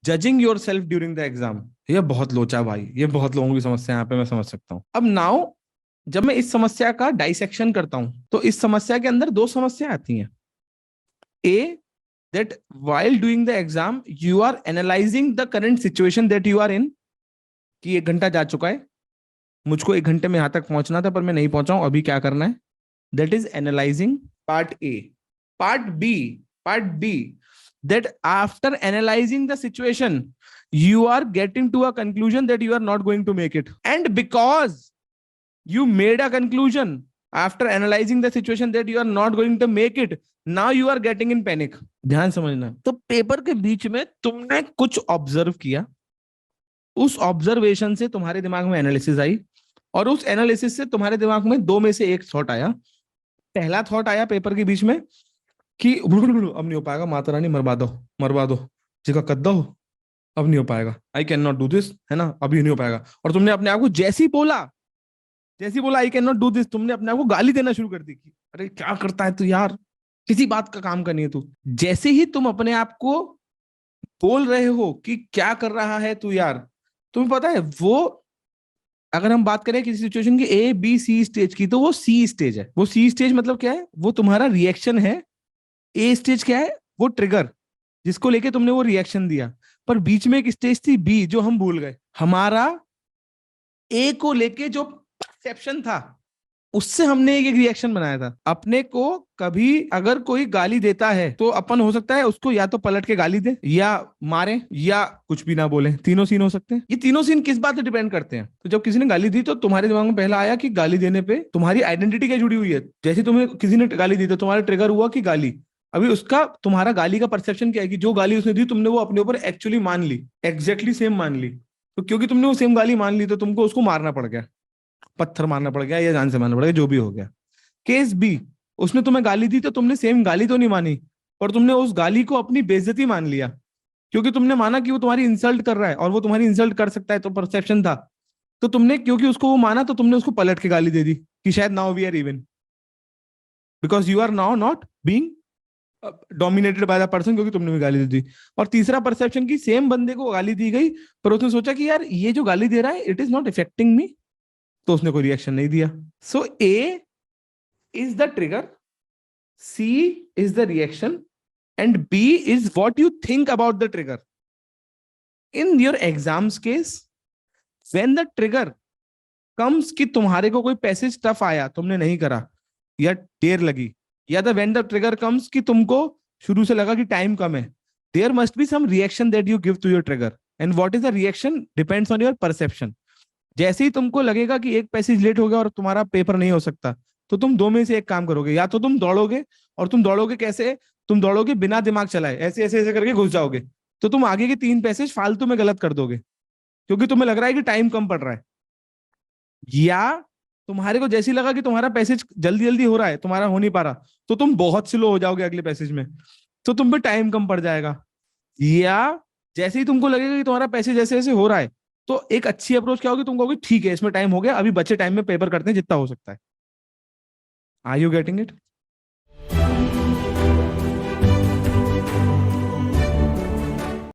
Judging your self during the exam. ये बहुत लोचा भाई, ये बहुत लोगों की समस्या यहाँ पे मैं समझ सकता हूँ। अब नाउ जब मैं इस समस्या का डाइसेक्शन करता हूं तो इस समस्या के अंदर दो समस्या आती हैं। ए, that while doing the exam you are analyzing the current situation that you are in, कि 1 घंटा जा चुका है, मुझको 1 घंटे में यहां तक पहुंचना था पर मैं नहीं पहुंचा हूं, अभी क्या करना है, that is analyzing part A. Part B, that after analyzing the situation you are getting to a conclusion that you are not going to make it, and because you made a conclusion after analyzing the situation that you are not going to make it, now you are getting in panic. ध्यान समझना। तो paper के बीच में तुमने कुछ observe किया, उस observation से तुम्हारे दिमाग में एनालिसिस आई, और उस एनालिसिस से तुम्हारे दिमाग में दो में से एक थॉट आया। पहला थॉट आया पेपर के बीच में कि अब नहीं हो पाएगा, माता रानी मरवा दो जिसका कद्दा हो, अब नहीं हो पाएगा, I can not do this, है ना, अभी नहीं हो पाएगा। और तुमने अपने आप को जैसे ही बोला I can not do this, तुमने अपने आप को गाली देना शुरू कर दी कि अरे क्या करता है तू यार, किसी बात का काम का नहीं है तू। जैसे ही तुम अपने आप को बोल रहे हो कि क्या कर रहा है तू यार, तुम्हें पता है वो, अगर हम बात करें किसी सिचुएशन की ए बी सी स्टेज की, तो वो सी स्टेज है। वो सी स्टेज मतलब क्या है, वो तुम्हारा रिएक्शन है। ए स्टेज क्या है, वो ट्रिगर जिसको लेके तुमने वो रिएक्शन दिया। पर बीच में एक स्टेज थी बी, जो हम भूल गए। हमारा ए को लेके जो परसेप्शन था उससे हमने एक रिएक्शन बनाया था। अपने को कभी अगर कोई गाली देता है तो अपन हो सकता है उसको या तो पलट के गाली दे, या मारे, या कुछ भी ना बोले। तीनों सीन हो सकते हैं। ये तीनों सीन किस बात पे डिपेंड करते हैं। तो जब किसी ने गाली दी तो तुम्हारे दिमाग में पहला आया कि गाली देने पे तुम्हारी आइडेंटिटी क्या जुड़ी हुई है। जैसे तुम्हें किसी ने गाली दी तो तुम्हारा ट्रिगर हुआ कि गाली। अभी उसका तुम्हारा गाली का परसेप्शन क्या है कि जो गाली उसने दी तुमने वो अपने ऊपर एक्चुअली मान ली, एग्जैक्टली सेम मान ली। तो क्योंकि तुमने वो सेम गाली मान ली तो तुमको उसको मारना पड़ गया, पत्थर मारना पड़ गया या जान से मारना पड़ गया, जो भी हो गया। केस बी, उसने तुम्हें गाली दी तो तुमने सेम गाली तो नहीं मानी, पर तुमने उस गाली को अपनी बेइज्जती मान लिया, क्योंकि तुमने माना कि वो तुम्हारी इंसल्ट कर रहा है और वो तुम्हारी इंसल्ट कर सकता है, तो परसेप्शन था। तो तुमने क्योंकि उसको वो माना तो तुमने उसको पलट के गाली दे दी कि शायद now we are even, because you are now not being dominated by the person, क्योंकि तुमने भी गाली दे दी। और तीसरा परसेप्शन की सेम बंदे को गाली दी गई पर उसने सोचा कि यार ये जो गाली दे रहा है it is not affecting me, तो उसने कोई रिएक्शन नहीं दिया। So A is the trigger, C is the reaction, and B is what you think about the trigger. In your exams case when the trigger comes कि तुम्हारे को कोई passage tough आया, तुमने नहीं करा या देर लगी, या the when the trigger comes कि तुमको शुरू से लगा कि टाइम कम है, there must be some reaction that you give to your trigger, and what is the reaction depends on your perception. जैसे ही तुमको लगेगा कि एक पैसेज लेट हो गया और तुम्हारा पेपर नहीं हो सकता, तो तुम दो में से एक काम करोगे, या तो तुम दौड़ोगे, और तुम दौड़ोगे कैसे, तुम दौड़ोगे बिना दिमाग चलाए, ऐसे ऐसे ऐसे करके घुस जाओगे, तो तुम आगे के 3 पैसेज फालतू में गलत कर दोगे क्योंकि तुम्हें लग रहा है कि टाइम कम पड़ रहा है। या तुम्हारे को जैसे ही लगा कि तुम्हारा पैसेज जल्दी जल्दी हो रहा है, तुम्हारा हो नहीं पा रहा, तो तुम बहुत स्लो हो जाओगे अगले पैसेज में, तो तुम पे टाइम कम पड़ जाएगा। या जैसे ही तुमको लगेगा कि तुम्हारा पैसेज जैसे जैसे हो रहा है, तो एक अच्छी अप्रोच क्या होगी, तुम कहोगे ठीक है इसमें टाइम हो गया, अभी बचे टाइम में पेपर करते हैं जितना हो सकता है। Are you getting it?